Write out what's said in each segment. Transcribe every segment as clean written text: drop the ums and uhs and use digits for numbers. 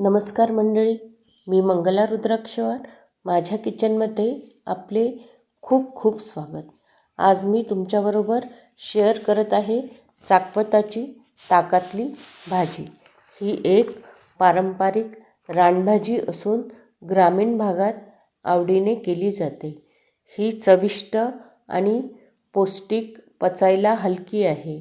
नमस्कार मंडळी, मी मंगला रुद्राक्षवार. माझ्या किचनमध्ये आपले खूप खूप स्वागत. आज मी तुमच्याबरोबर शेअर करत आहे चाकवताची ताकातली भाजी. ही एक पारंपरिक रानभाजी असून ग्रामीण भागात आवडीने केली जाते. ही चविष्ट आणि पौष्टिक, पचायला हलकी आहे.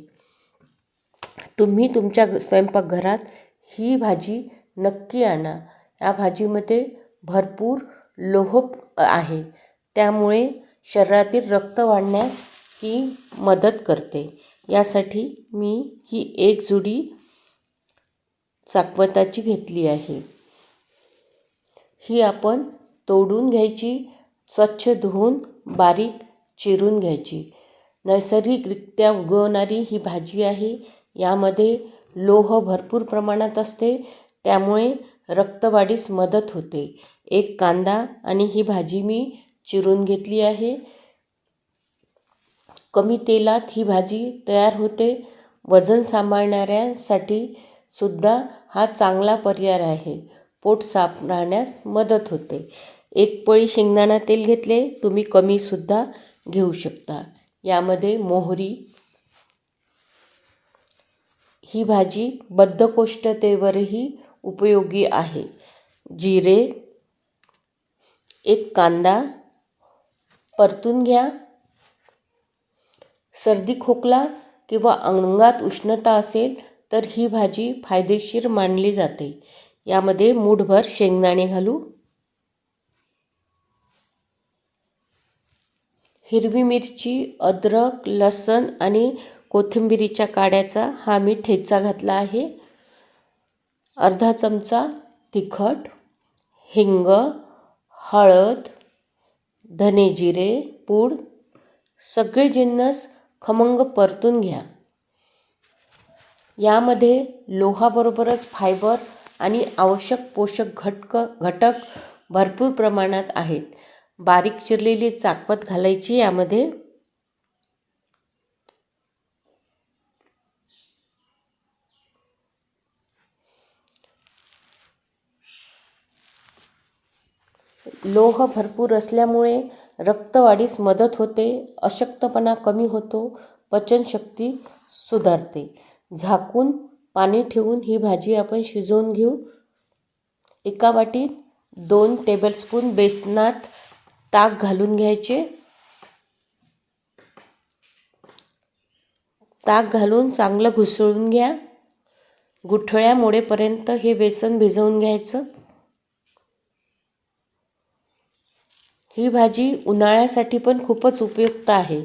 तुम्ही तुमच्या स्वयंपाकघरात ही भाजी नक्की आणा. या भाजीमध्ये भरपूर लोह आहे, त्यामुळे शरीरातील रक्त वाढण्यास ही मदत करते. यासाठी मी ही एक जुडी चाकवताची घेतली आहे. ही आपण तोडून घ्यायची, स्वच्छ धुवून बारीक चिरून घ्यायची. नैसर्गिकरित्या उगवणारी ही भाजी आहे. यामध्ये लोह भरपूर प्रमाणात असते, त्यामुळे रक्तवाढीस मदत होते. एक कांदा आणि ही भाजी मी चिरून घेतली आहे. कमी तेलात ही भाजी तयार होते. वजन सांभाळणाऱ्यांसाठी सुद्धा हा चांगला पर्याय आहे. पोट साफ राहण्यास मदत होते. एक पळी शेंगदाणा तेल घेतले, तुम्ही कमी सुद्धा घेऊ शकता. यामध्ये मोहरी, ही भाजी बद्धकोष्ठतेवरही उपयोगी आहे. जिरे, एक कांदा परतून घ्या. सर्दी खोकला किंवा अंगात उष्णता असेल तर ही भाजी फायदेशीर मानली जाते. यामध्ये मूठभर शेंगदाणे घालू. हिरवी मिरची, अद्रक, लसूण आणि कोथिंबिरीच्या काड्याचा हा मी ठेचा घातला आहे. अर्धा चमचा तिखट, हिंग, हळद, धने जिरे पूड, सगळे जिन्नस खमंग परतून घ्या. यामध्ये लोहाबरोबरच फायबर आणि आवश्यक पोषक घटक भरपूर प्रमाणात आहेत. बारीक चिरलेली चाकवत घालायची. यामध्ये लोह भरपूर असल्यामुळे रक्तवाढीस मदत होते, अशक्तपणा कमी होतो, पचनशक्ती सुधारते. झाकून पाणी ठेवून ही भाजी आपण शिजवून घेऊ. एका वाटीत 2 टेबलस्पून बेसनात ताक घालून घ्यायचे. ताक घालून चांगलं घुसळून घ्या. गुठळ्या मोडेपर्यंत हे बेसन भिजवून घ्यायचं. ही भाजी उन्हाळ्यासाठी पण खूपच उपयुक्त आहे.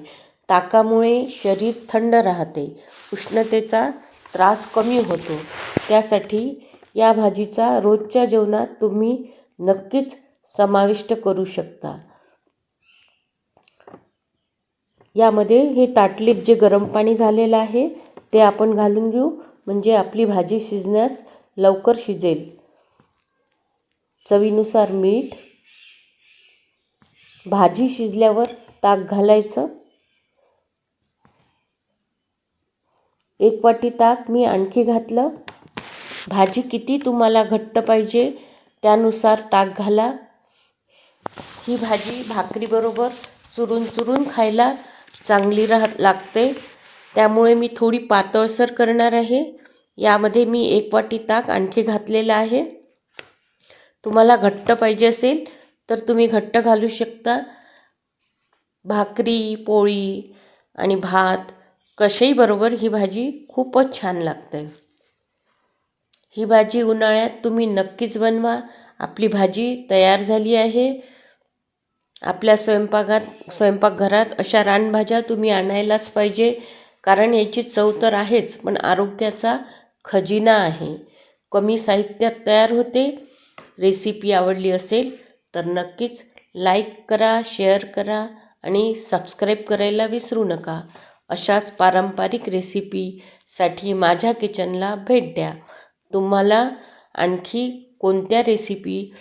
ताकामुळे शरीर थंड राहते, उष्णतेचा त्रास कमी होतो. त्यासाठी या भाजीचा रोजच्या जेवणात तुम्ही नक्कीच समाविष्ट करू शकता. यामध्ये हे ताटलीत जे गरम पाणी झालेलं आहे ते आपण घालून घेऊ, म्हणजे आपली भाजी शिजण्यास लवकर शिजेल. चवीनुसार मीठ. भाजी शिजल्यावर ताक घालायचं. 1 वाटी ताक मी आणखी घातलं. भाजी किती तुम्हाला घट्ट पाहिजे त्यानुसार ताक घाला. ही भाजी भाकरीबरोबर चुरून चुरून खायला चांगली लागते, त्यामुळे मी थोडी पातळसर करणार आहे. यामध्ये मी 1 वाटी ताक आणखी घातलेलं आहे. तुम्हाला घट्ट पाहिजे असेल तर तुम्ही घट्ट घालू शकता. भाकरी, पोळी आणि भात कशाही बरोबर ही भाजी खूपच छान लागते. ही भाजी उन्हाळ्यात तुम्ही नक्कीच बनवा. आपली भाजी तयार झाली आहे. आपल्या स्वयंपाकघरात अशा रानभाज्या तुम्ही आणायलाच पाहिजे, कारण याची चव तर आहेच, पण आरोग्याचा खजिना आहे. कमी साहित्यात तयार होते. रेसिपी आवडली असेल तर नक्कीच लाईक करा, शेअर करा आणि सबस्क्राईब करायला विसरू नका. अशाच पारंपरिक रेसिपीसाठी माझ्या किचनला भेट द्या. तुम्हाला आणखी कोणत्या रेसिपी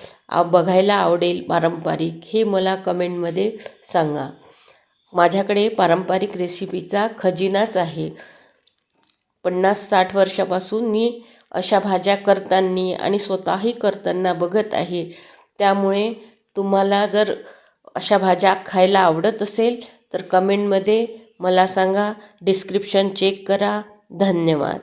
बघायला आवडेल पारंपरिक, हे मला कमेंटमध्ये सांगा. माझ्याकडे पारंपरिक रेसिपीचा खजिनाच आहे. 50-60 वर्षापासून मी अशा भाज्या करताना आणि स्वतःही करताना बघत आहे. त्यामुळे तुम्हाला जर अशा भाज्या खायला आवडत असेल तर कमेंटमध्ये मला सांगा. डिस्क्रिप्शन चेक करा. धन्यवाद.